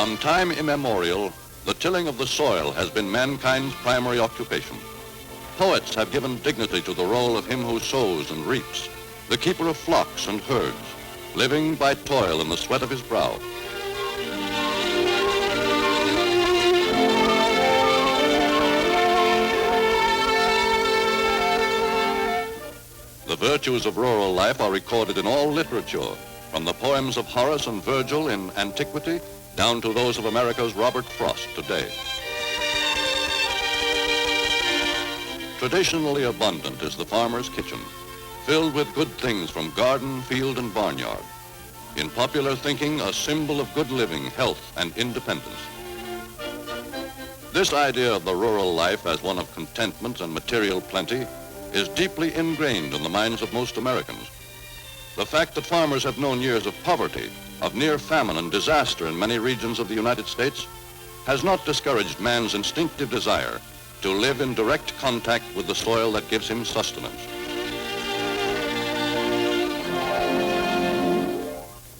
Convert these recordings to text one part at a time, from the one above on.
From time immemorial, the tilling of the soil has been mankind's primary occupation. Poets have given dignity to the role of him who sows and reaps, the keeper of flocks and herds, living by toil in the sweat of his brow. The virtues of rural life are recorded in all literature, from the poems of Horace and Virgil in antiquity down to those of America's Robert Frost today. Traditionally abundant is the farmer's kitchen, filled with good things from garden, field, and barnyard. In popular thinking, a symbol of good living, health, and independence. This idea of the rural life as one of contentment and material plenty is deeply ingrained in the minds of most Americans. The fact that farmers have known years of poverty, of near famine and disaster in many regions of the United States, has not discouraged man's instinctive desire to live in direct contact with the soil that gives him sustenance.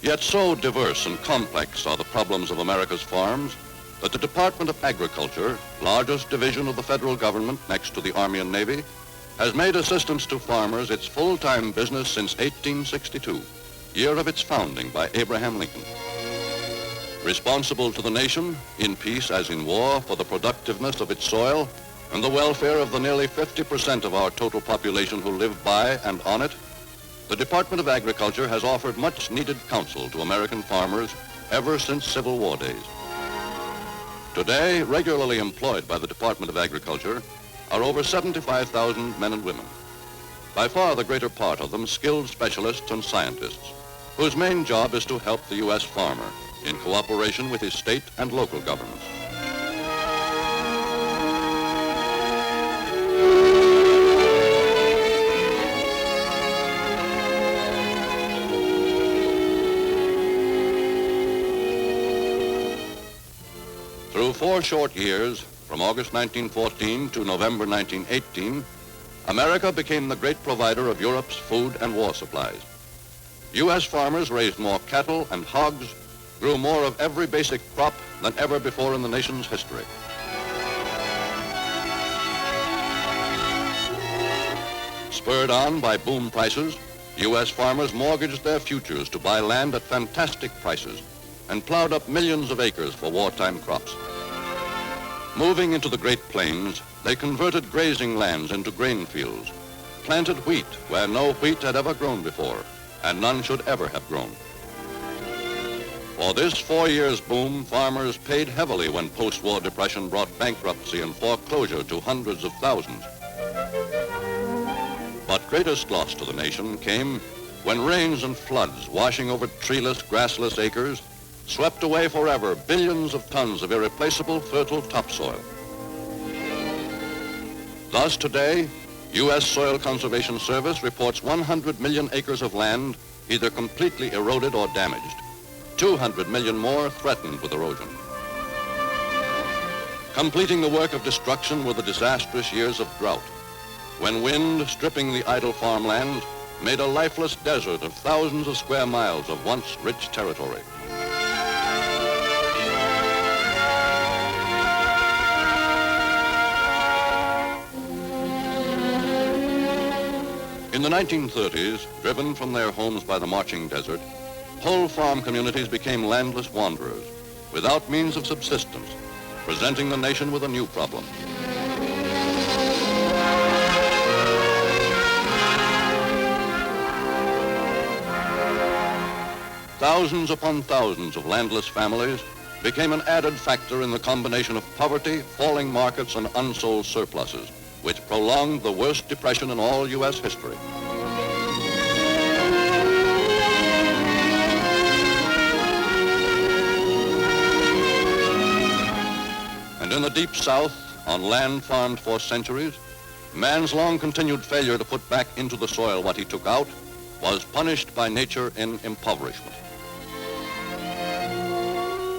Yet so diverse and complex are the problems of America's farms that the Department of Agriculture, largest division of the federal government next to the Army and Navy, has made assistance to farmers its full-time business since 1862, year of its founding by Abraham Lincoln. Responsible to the nation, in peace as in war, for the productiveness of its soil and the welfare of the nearly 50% of our total population who live by and on it, the Department of Agriculture has offered much needed counsel to American farmers ever since Civil War days. Today, regularly employed by the Department of Agriculture are over 75,000 men and women. By far the greater part of them skilled specialists and scientists, whose main job is to help the U.S. farmer in cooperation with his state and local governments. Through 4 short years, from August 1914 to November 1918, America became the great provider of Europe's food and war supplies. U.S. farmers raised more cattle and hogs, grew more of every basic crop than ever before in the nation's history. Spurred on by boom prices, U.S. farmers mortgaged their futures to buy land at fantastic prices and plowed up millions of acres for wartime crops. Moving into the Great Plains, they converted grazing lands into grain fields, planted wheat where no wheat had ever grown before, and none should ever have grown. For this 4 years boom, farmers paid heavily when post-war depression brought bankruptcy and foreclosure to hundreds of thousands. But greatest loss to the nation came when rains and floods washing over treeless, grassless acres swept away forever billions of tons of irreplaceable fertile topsoil. Thus today, U.S. Soil Conservation Service reports 100 million acres of land either completely eroded or damaged, 200 million more threatened with erosion. Completing the work of destruction were the disastrous years of drought, when wind, stripping the idle farmlands, made a lifeless desert of thousands of square miles of once rich territory. In the 1930s, driven from their homes by the marching desert, whole farm communities became landless wanderers, without means of subsistence, presenting the nation with a new problem. Thousands upon thousands of landless families became an added factor in the combination of poverty, falling markets, and unsold surpluses, which prolonged the worst depression in all U.S. history. And in the deep South, on land farmed for centuries, man's long-continued failure to put back into the soil what he took out was punished by nature in impoverishment.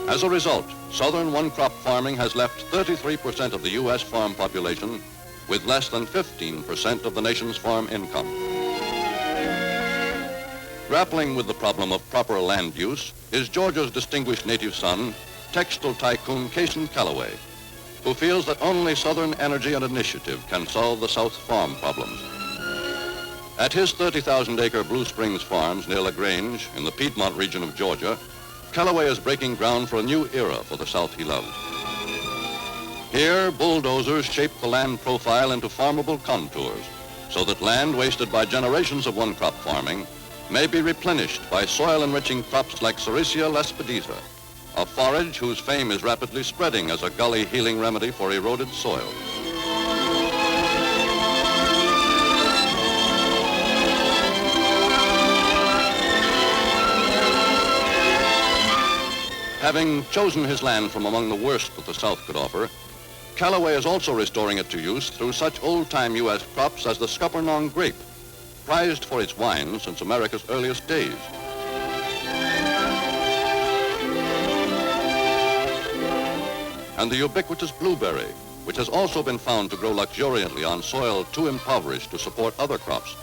As a result, southern one-crop farming has left 33% of the U.S. farm population with less than 15% of the nation's farm income. Grappling with the problem of proper land use is Georgia's distinguished native son, textile tycoon Cason Calloway, who feels that only Southern energy and initiative can solve the South's farm problems. At his 30,000-acre Blue Springs Farms near LaGrange in the Piedmont region of Georgia, Calloway is breaking ground for a new era for the South he loves. Here, bulldozers shape the land profile into farmable contours so that land wasted by generations of one-crop farming may be replenished by soil-enriching crops like Sericea lespedeza, a forage whose fame is rapidly spreading as a gully healing remedy for eroded soil. Having chosen his land from among the worst that the South could offer, Calloway is also restoring it to use through such old-time U.S. crops as the Scuppernong grape, prized for its wine since America's earliest days. And the ubiquitous blueberry, which has also been found to grow luxuriantly on soil too impoverished to support other crops.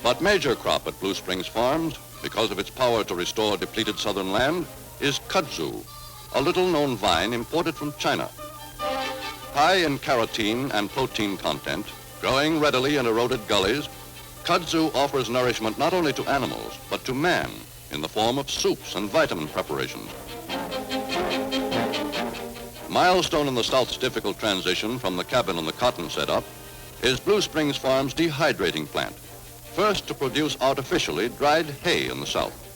But major crop at Blue Springs Farms, because of its power to restore depleted southern land, is kudzu, a little-known vine imported from China. High in carotene and protein content, growing readily in eroded gullies, kudzu offers nourishment not only to animals, but to man in the form of soups and vitamin preparations. Milestone in the South's difficult transition from the cabin and the cotton setup is Blue Springs Farm's dehydrating plant, first to produce artificially dried hay in the South.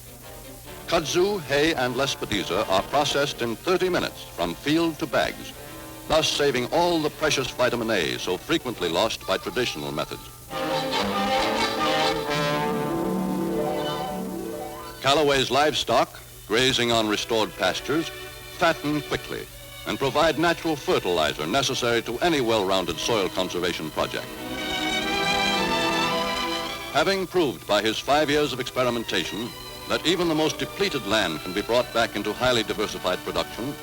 Kudzu, hay, and lespedeza are processed in 30 minutes from field to bags, thus saving all the precious vitamin A so frequently lost by traditional methods. Calloway's livestock, grazing on restored pastures, fatten quickly and provide natural fertilizer necessary to any well-rounded soil conservation project. Having proved by his 5 years of experimentation that even the most depleted land can be brought back into highly diversified production,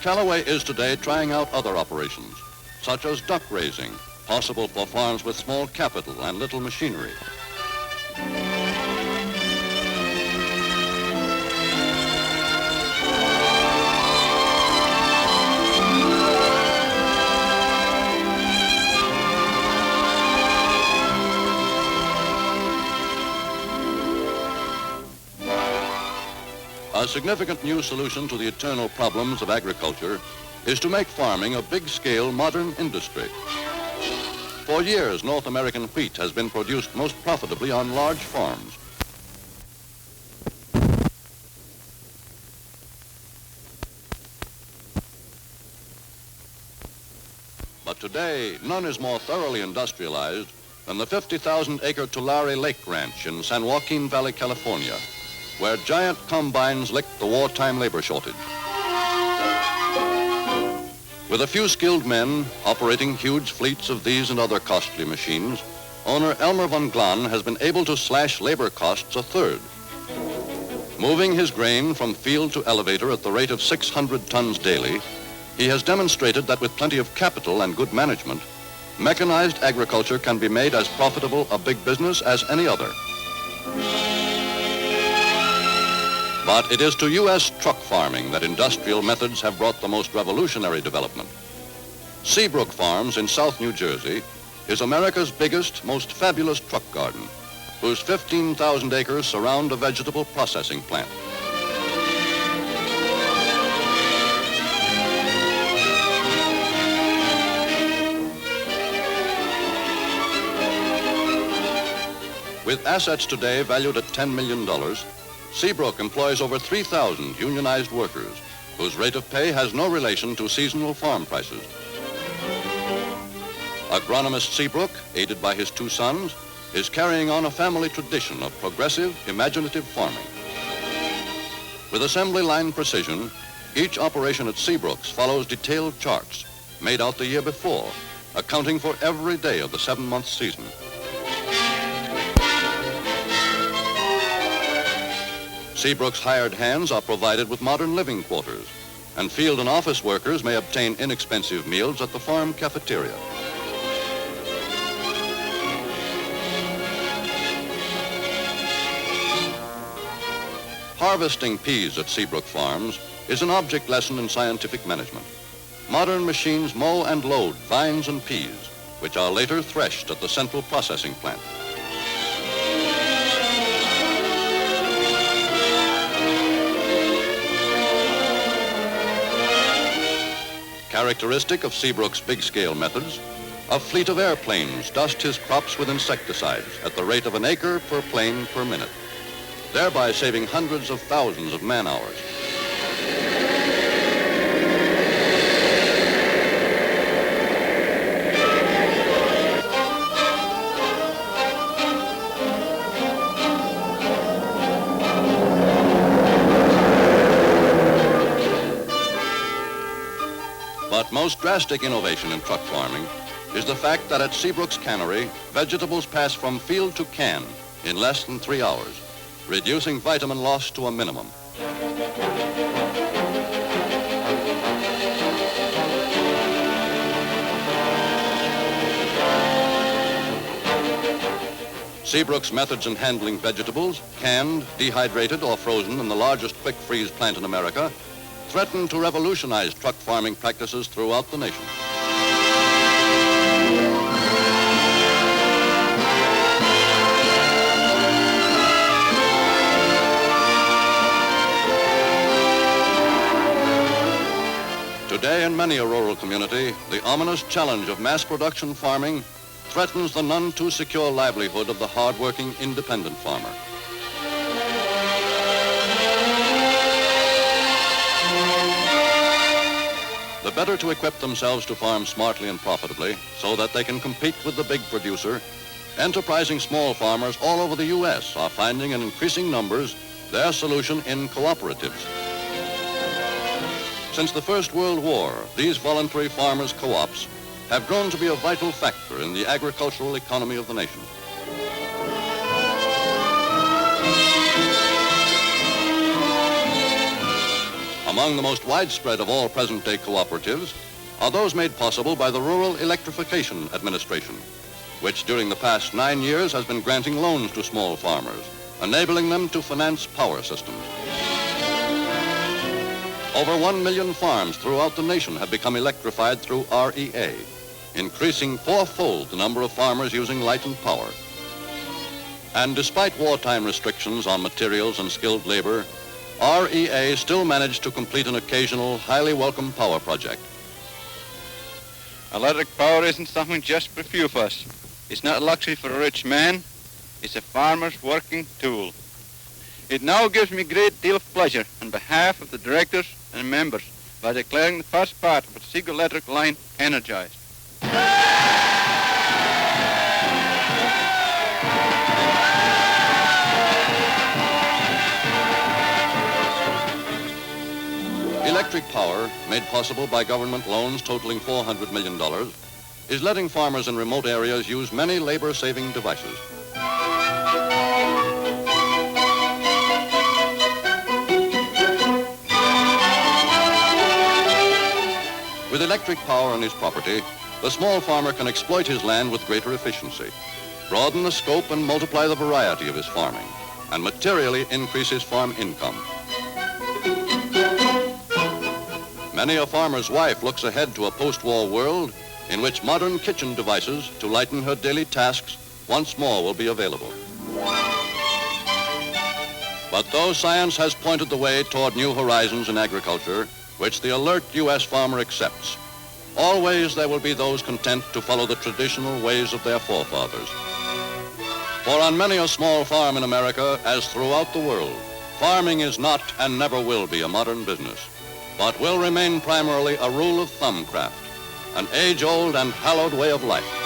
Calloway is today trying out other operations, such as duck raising, possible for farms with small capital and little machinery. A significant new solution to the eternal problems of agriculture is to make farming a big-scale modern industry. For years, North American wheat has been produced most profitably on large farms. But today, none is more thoroughly industrialized than the 50,000-acre Tulare Lake Ranch in San Joaquin Valley, California, where giant combines licked the wartime labor shortage. With a few skilled men operating huge fleets of these and other costly machines, owner Elmer von Glan has been able to slash labor costs a third. Moving his grain from field to elevator at the rate of 600 tons daily, he has demonstrated that with plenty of capital and good management, mechanized agriculture can be made as profitable a big business as any other. But it is to U.S. truck farming that industrial methods have brought the most revolutionary development. Seabrook Farms in South New Jersey is America's biggest, most fabulous truck garden, whose 15,000 acres surround a vegetable processing plant. With assets today valued at $10 million, Seabrook employs over 3,000 unionized workers, whose rate of pay has no relation to seasonal farm prices. Agronomist Seabrook, aided by his 2 sons, is carrying on a family tradition of progressive, imaginative farming. With assembly line precision, each operation at Seabrook's follows detailed charts made out the year before, accounting for every day of the 7-month season. Seabrook's hired hands are provided with modern living quarters, and field and office workers may obtain inexpensive meals at the farm cafeteria. Harvesting peas at Seabrook Farms is an object lesson in scientific management. Modern machines mow and load vines and peas, which are later threshed at the central processing plant. Characteristic of Seabrook's big-scale methods, a fleet of airplanes dust his crops with insecticides at the rate of an acre per plane per minute, thereby saving hundreds of thousands of man-hours. But most drastic innovation in truck farming is the fact that at Seabrook's cannery, vegetables pass from field to can in less than 3 hours, reducing vitamin loss to a minimum. Seabrook's methods in handling vegetables, canned, dehydrated, or frozen in the largest quick freeze plant in America, threaten to revolutionize truck farming practices throughout the nation. Today, in many a rural community, the ominous challenge of mass production farming threatens the none too secure livelihood of the hard-working independent farmer. The better to equip themselves to farm smartly and profitably so that they can compete with the big producer, enterprising small farmers all over the U.S. are finding in increasing numbers their solution in cooperatives. Since the First World War, these voluntary farmers' co-ops have grown to be a vital factor in the agricultural economy of the nation. Among the most widespread of all present-day cooperatives are those made possible by the Rural Electrification Administration, which during the past 9 years has been granting loans to small farmers, enabling them to finance power systems. Over 1 million farms throughout the nation have become electrified through REA, increasing fourfold the number of farmers using light and power. And despite wartime restrictions on materials and skilled labor, REA still managed to complete an occasional, highly welcome power project. Electric power isn't something just for a few of us. It's not a luxury for a rich man. It's a farmer's working tool. It now gives me a great deal of pleasure on behalf of the directors and members by declaring the first part of the Seagull Electric line energized. Electric power, made possible by government loans totaling $400 million, is letting farmers in remote areas use many labor-saving devices. With electric power on his property, the small farmer can exploit his land with greater efficiency, broaden the scope and multiply the variety of his farming, and materially increase his farm income. Many a farmer's wife looks ahead to a post-war world in which modern kitchen devices to lighten her daily tasks once more will be available. But though science has pointed the way toward new horizons in agriculture, which the alert U.S. farmer accepts, always there will be those content to follow the traditional ways of their forefathers. For on many a small farm in America, as throughout the world, farming is not and never will be a modern business, but will remain primarily a rule of thumb craft, an age-old and hallowed way of life.